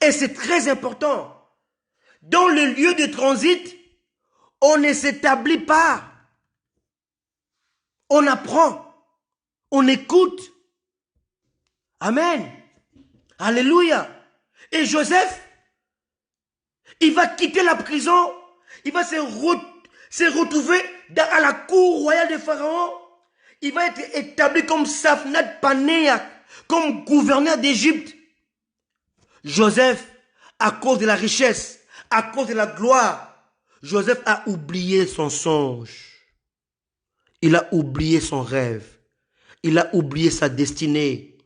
Et c'est très important. Dans le lieu de transit, on ne s'établit pas. On apprend. On écoute. Amen. Alléluia. Et Joseph, il va quitter la prison. Il va se retrouver à la cour royale de Pharaon. Il va être établi comme Safnat Panéa, comme gouverneur d'Égypte. Joseph, à cause de la richesse, à cause de la gloire, Joseph a oublié son songe. Il a oublié son rêve. Il a oublié sa destinée.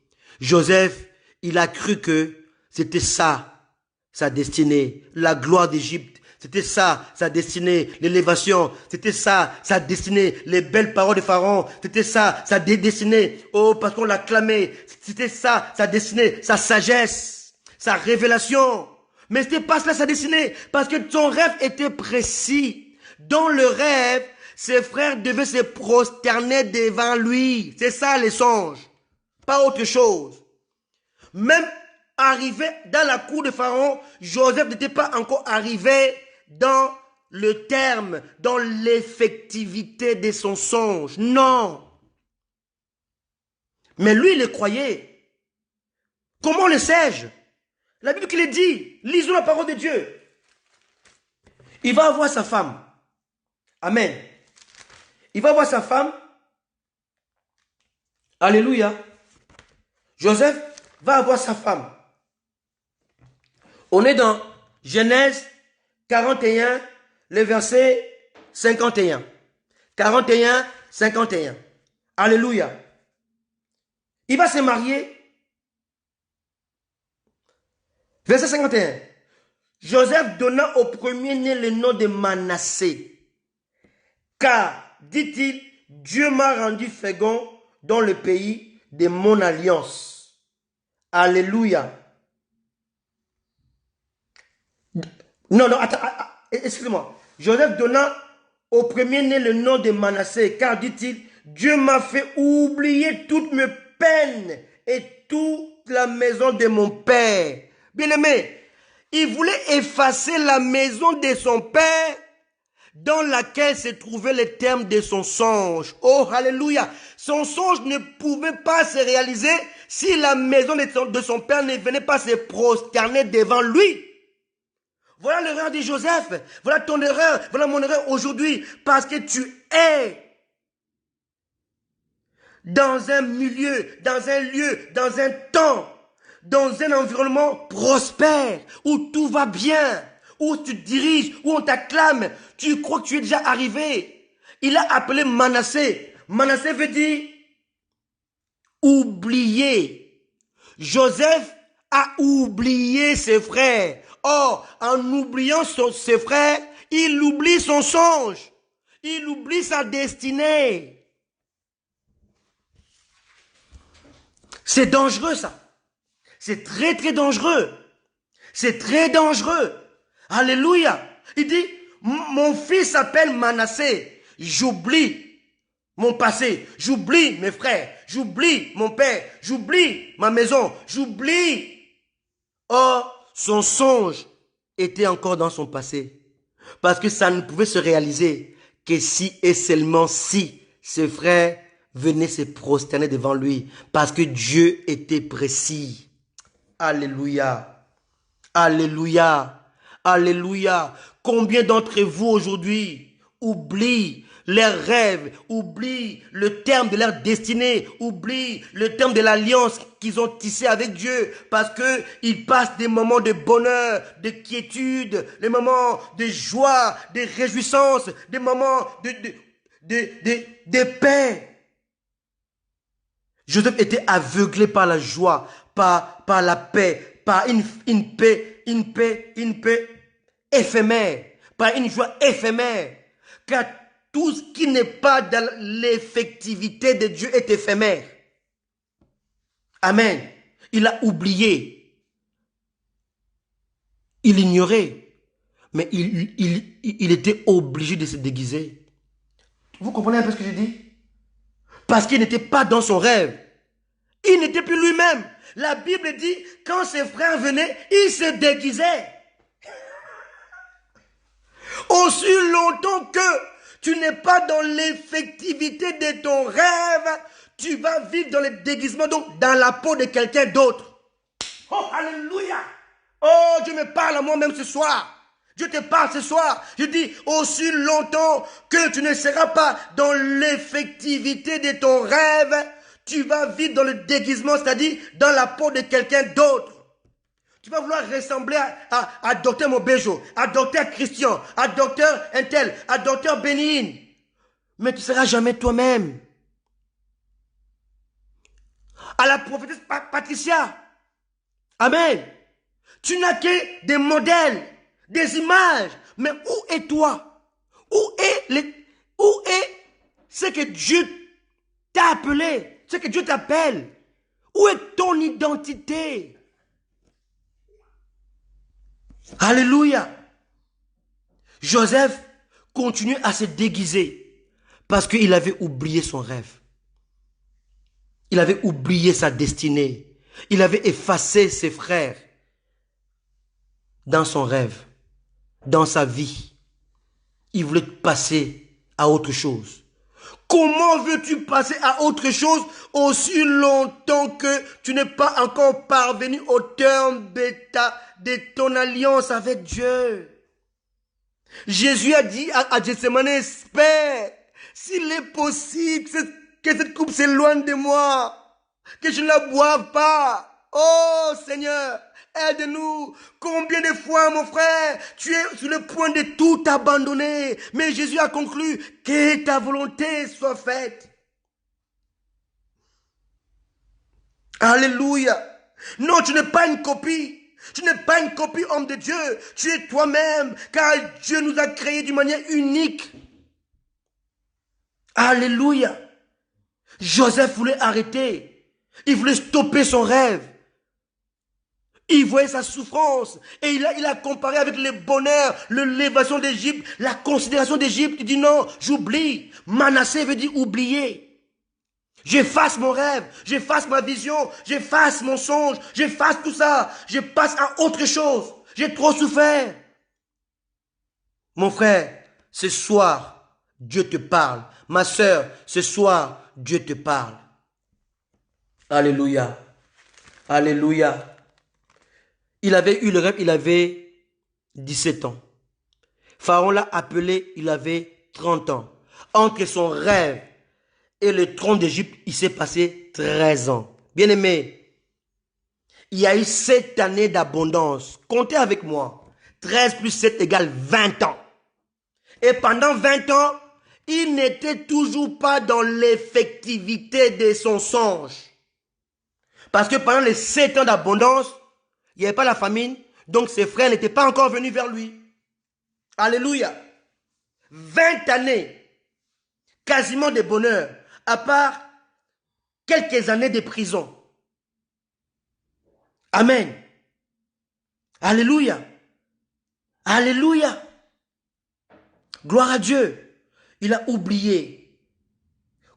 Joseph, il a cru que c'était ça, sa destinée. La gloire d'Égypte, c'était ça, sa destinée. L'élévation, c'était ça, sa destinée. Les belles paroles de Pharaon, c'était ça, sa destinée. Oh, parce qu'on l'acclamait. C'était ça, sa destinée, sa sagesse. Sa révélation. Mais ce n'était pas cela sa destinée. Parce que son rêve était précis. Dans le rêve, ses frères devaient se prosterner devant lui. C'est ça les songes. Pas autre chose. même arrivé dans la cour de Pharaon, Joseph n'était pas encore arrivé dans le terme, dans l'effectivité de son songe. Non. Mais lui, il le croyait. Comment le sais-je? La Bible qui le dit. Lisons la parole de Dieu. Il va avoir sa femme. Amen. Il va avoir sa femme. Alléluia. Joseph va avoir sa femme. On est dans Genèse 41, le verset 51. 41, 51. Alléluia. Il va se marier. Verset 51. Joseph donna au premier-né le nom de Manassé. Car, dit-il, Dieu m'a rendu fécond dans le pays de mon alliance. Alléluia. Non, attends, excusez-moi. Joseph donna au premier-né le nom de Manassé, car, dit-il, Dieu m'a fait oublier toutes mes peines et toute la maison de mon père. Bien-aimé, il voulait effacer la maison de son père dans laquelle se trouvait le terme de son songe. Oh, alléluia. Son songe ne pouvait pas se réaliser si la maison de son père ne venait pas se prosterner devant lui. Voilà l'erreur de Joseph. Voilà ton erreur. Voilà mon erreur aujourd'hui. Parce que tu es dans un milieu, dans un lieu, dans un temps, dans un environnement prospère, où tout va bien, où tu te diriges, où on t'acclame, tu crois que tu es déjà arrivé. Il a appelé Manassé. Manassé veut dire oublier. Joseph a oublié ses frères. Or, en oubliant ses frères, il oublie son songe. Il oublie sa destinée. C'est dangereux ça. C'est très très dangereux. C'est très dangereux. Alléluia. Il dit, mon fils s'appelle Manassé. J'oublie mon passé. J'oublie mes frères. J'oublie mon père. J'oublie ma maison. J'oublie. Or, son songe était encore dans son passé. Parce que ça ne pouvait se réaliser que si et seulement si ses frères venaient se prosterner devant lui. Parce que Dieu était précis. Alléluia. Alléluia. Alléluia. Combien d'entre vous aujourd'hui oublient leurs rêves, oublient le terme de leur destinée, oublient le terme de l'alliance qu'ils ont tissé avec Dieu parce qu'ils passent des moments de bonheur, de quiétude, des moments de joie, de réjouissance, des moments de paix. Joseph était aveuglé par la joie, par la paix, par une paix éphémère, par une joie éphémère. Car tout ce qui n'est pas dans l'effectivité de Dieu est éphémère. Amen. Il a oublié. Il ignorait. Mais il était obligé de se déguiser. Vous comprenez un peu ce que je dis? Parce qu'il n'était pas dans son rêve. Il n'était plus lui-même. La Bible dit, quand ses frères venaient, il se déguisait. Aussi longtemps que tu n'es pas dans l'effectivité de ton rêve, tu vas vivre dans le déguisement, donc dans la peau de quelqu'un d'autre. Oh, alléluia. Oh, Dieu me parle à moi-même ce soir. Dieu te parle ce soir. Je dis, aussi longtemps que tu ne seras pas dans l'effectivité de ton rêve, tu vas vivre dans le déguisement, c'est-à-dire dans la peau de quelqu'un d'autre. Tu vas vouloir ressembler à Docteur Mobejo, à Docteur Christian, à Docteur Intel, à Docteur Bénin. Mais tu ne seras jamais toi-même. À la prophétesse Patricia. Amen. Tu n'as que des modèles, des images. Mais où est toi? Où est ce que Dieu t'a appelé? Ce que Dieu t'appelle? Où est ton identité? Alléluia. Joseph continuait à se déguiser parce qu'il avait oublié son rêve. Il avait oublié sa destinée. Il avait effacé ses frères dans son rêve, dans sa vie. Il voulait passer à autre chose. Comment veux-tu passer à autre chose aussi longtemps que tu n'es pas encore parvenu au terme de ton alliance avec Dieu? Jésus a dit à Gethsemane, espère, s'il est possible que cette coupe s'éloigne de moi, que je ne la boive pas. Oh Seigneur, aide-nous. Combien de fois, mon frère, tu es sur le point de tout abandonner. Mais Jésus a conclu, que ta volonté soit faite. Alléluia. Non, tu n'es pas une copie. Tu n'es pas une copie, homme de Dieu. Tu es toi-même, car Dieu nous a créés d'une manière unique. Alléluia. Joseph voulait arrêter. Il voulait stopper son rêve. Il voyait sa souffrance et il a comparé avec le bonheur, l'élévation d'Égypte, la considération d'Égypte. Il dit non, j'oublie. Manassé veut dire oublier. J'efface mon rêve, j'efface ma vision, j'efface mon songe, j'efface tout ça. Je passe à autre chose. J'ai trop souffert. Mon frère, ce soir, Dieu te parle. Ma sœur, ce soir, Dieu te parle. Alléluia. Alléluia. Il avait eu le rêve, il avait 17 ans. Pharaon l'a appelé, il avait 30 ans. Entre son rêve et le trône d'Égypte, il s'est passé 13 ans. Bien-aimé, il y a eu 7 années d'abondance. Comptez avec moi. 13 plus 7 égale 20 ans. Et pendant 20 ans, il n'était toujours pas dans l'effectivité de son songe. Parce que pendant les 7 ans d'abondance, il n'y avait pas la famine, donc ses frères n'étaient pas encore venus vers lui. Alléluia. 20 années, quasiment de bonheur, à part quelques années de prison. Amen. Alléluia. Alléluia. Gloire à Dieu. Il a oublié.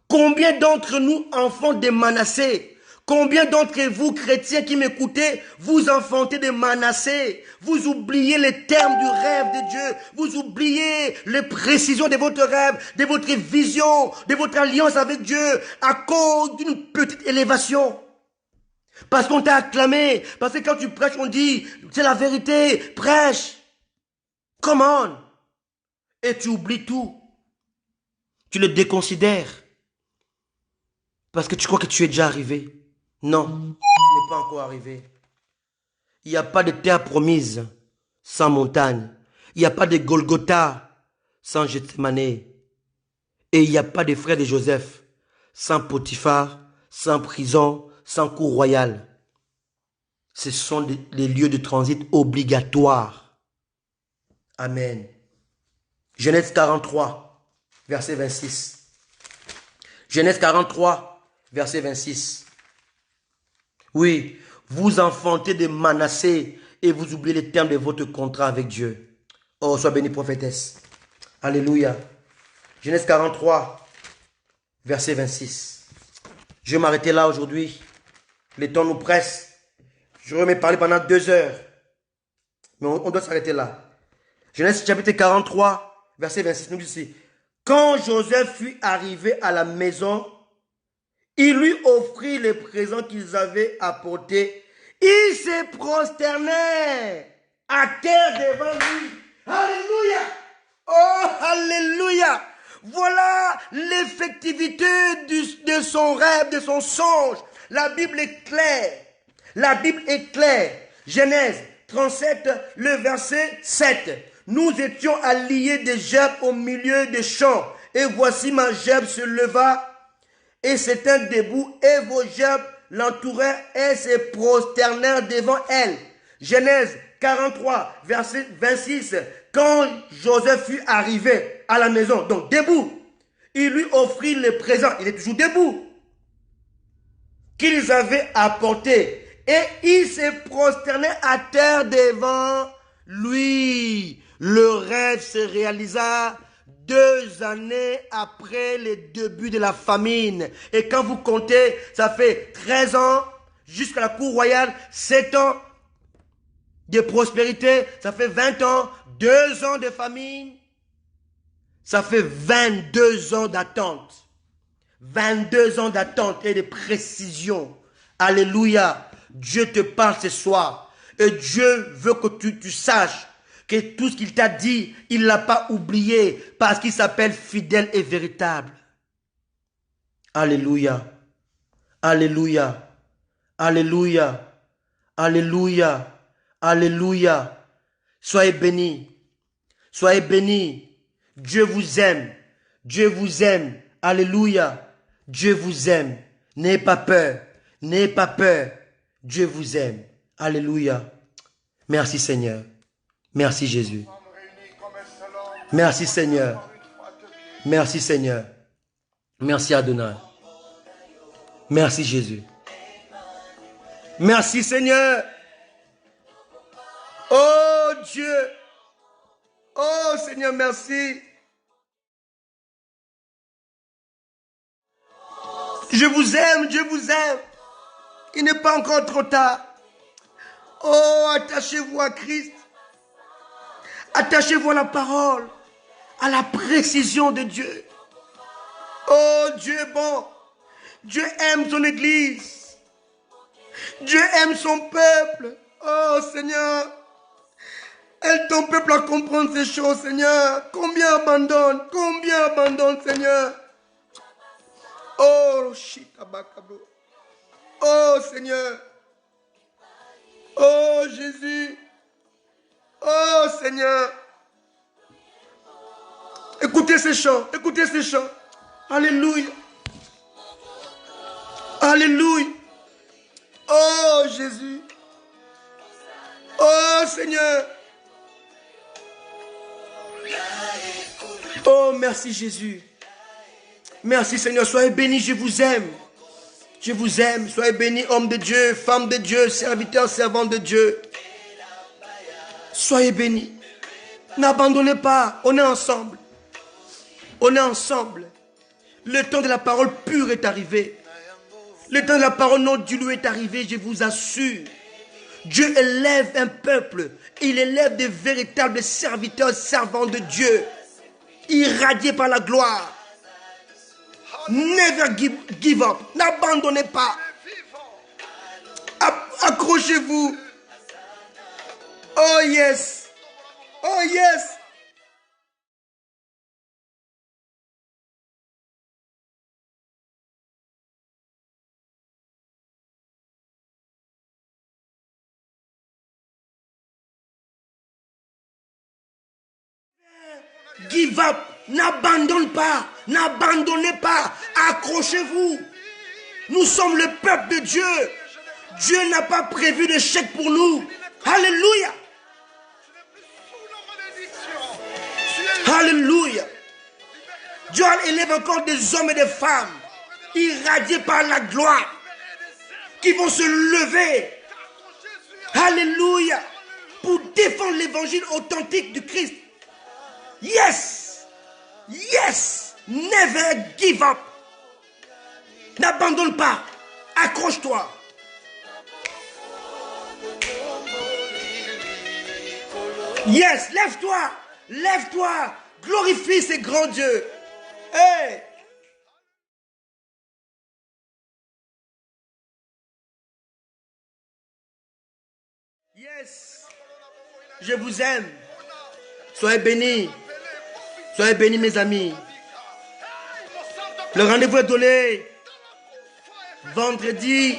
Combien d'entre nous, enfants de Manassé, combien d'entre vous, chrétiens qui m'écoutez, vous enfantez de Manassé, vous oubliez les termes du rêve de Dieu, vous oubliez les précisions de votre rêve, de votre vision, de votre alliance avec Dieu, à cause d'une petite élévation. Parce qu'on t'a acclamé, parce que quand tu prêches, on dit, c'est la vérité, prêche. Come on. Et tu oublies tout. Tu le déconsidères. Parce que tu crois que tu es déjà arrivé. Non, tu n'es pas encore arrivé. Il n'y a pas de terre promise sans montagne. Il n'y a pas de Golgotha sans Gethsemane. Et il n'y a pas de frères de Joseph sans Potiphar, sans prison, sans cour royale. Ce sont les lieux de transit obligatoires. Amen. Genèse 43, verset 26. Genèse 43, verset 26. Oui, vous enfantez de Manassé et vous oubliez les termes de votre contrat avec Dieu. Oh, sois bénie prophétesse. Alléluia. Genèse 43, verset 26. Je vais m'arrêter là aujourd'hui. Le temps nous presse. Je vais me parler pendant 2 heures. Mais on doit s'arrêter là. Genèse chapitre 43, verset 26. Nous dit ici. Quand Joseph fut arrivé à la maison, il lui offrit les présents qu'ils avaient apportés. Il se prosternait à terre devant lui. Alléluia. Oh, alléluia. Voilà l'effectivité de son rêve, de son songe. La Bible est claire. La Bible est claire. Genèse 37, le verset 7. Nous étions alliés des gerbes au milieu des champs. Et voici ma gerbe se leva et s'étint debout. Et vos gerbes l'entourèrent et se prosternèrent devant elle. Genèse 43, verset 26. Quand Joseph fut arrivé à la maison, donc debout, il lui offrit le présent. Il est toujours debout. Qu'ils avaient apporté. Et il se prosternait à terre devant lui. Le rêve se réalisa 2 années après le début de la famine. Et quand vous comptez, ça fait 13 ans jusqu'à la cour royale, 7 ans de prospérité, ça fait 20 ans, 2 ans de famine, ça fait 22 ans d'attente. 22 ans d'attente et de précision. Alléluia. Dieu te parle ce soir. Et Dieu veut que tu saches que tout ce qu'il t'a dit, il ne l'a pas oublié parce qu'il s'appelle fidèle et véritable. Alléluia. Alléluia. Alléluia. Alléluia. Alléluia. Soyez bénis. Soyez bénis. Dieu vous aime. Dieu vous aime. Alléluia. Dieu vous aime. N'ayez pas peur. N'ayez pas peur. Dieu vous aime. Alléluia. Merci Seigneur. Merci Jésus. Merci Seigneur. Merci Seigneur. Merci Adonai. Merci Jésus. Merci Seigneur. Oh Dieu. Oh Seigneur, merci. Je vous aime, Dieu vous aime. Il n'est pas encore trop tard. Oh, attachez-vous à Christ. Attachez-vous à la parole, à la précision de Dieu. Oh, Dieu est bon. Dieu aime son Église. Dieu aime son peuple. Oh, Seigneur. Aide ton peuple à comprendre ces choses, Seigneur. Combien abandonne? Combien abandonne, Seigneur? Oh, Shitabakabo. Oh, Seigneur. Oh, Jésus. Oh, Seigneur. Écoutez ces chants. Écoutez ces chants. Alléluia. Alléluia. Oh, Jésus. Oh, Seigneur. Oh, merci Jésus. Merci Seigneur. Soyez bénis, je vous aime. Je vous aime. Soyez bénis, homme de Dieu, femme de Dieu, serviteur, servant de Dieu. Soyez bénis. N'abandonnez pas. On est ensemble. On est ensemble. Le temps de la parole pure est arrivé. Le temps de la parole non diluée est arrivé, je vous assure. Dieu élève un peuple. Il élève des véritables serviteurs, servants de Dieu. Irradiés par la gloire. Never give up. N'abandonnez pas. Accrochez-vous. Oh yes. Oh yes. Give up. N'abandonne pas. N'abandonnez pas. Accrochez-vous. Nous sommes le peuple de Dieu. Dieu n'a pas prévu de chèque pour nous. Alléluia. Alléluia. Dieu élève encore des hommes et des femmes irradiés par la gloire qui vont se lever. Alléluia. Pour défendre l'évangile authentique du Christ. Yes. Yes. Never give up. N'abandonne pas. Accroche-toi. Yes. Lève-toi. Lève-toi. Glorifie ces grands dieux. Hey. Yes. Je vous aime. Soyez bénis. Soyez bénis, mes amis. Le rendez-vous est donné vendredi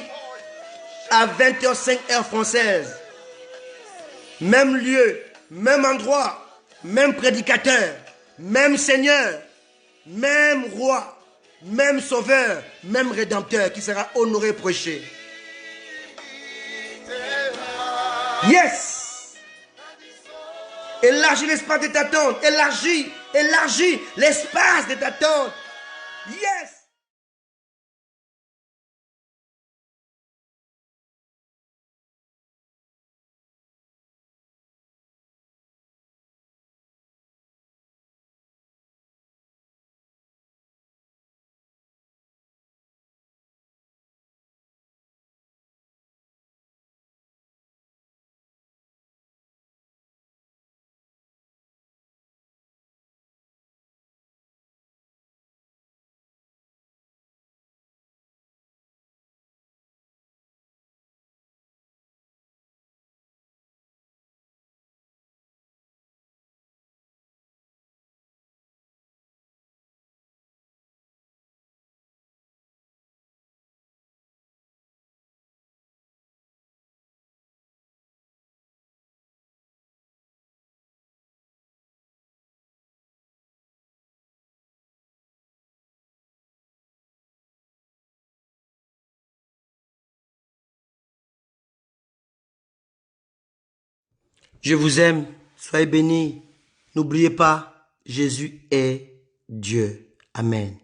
à 20h05 heure française. Même lieu, même endroit, même prédicateur, même Seigneur, même roi, même sauveur, même rédempteur qui sera honoré et prêché. Yes! Élargis l'espace de ta tente. Élargis l'espace de ta tente. Yes! Je vous aime. Soyez bénis. N'oubliez pas, Jésus est Dieu. Amen.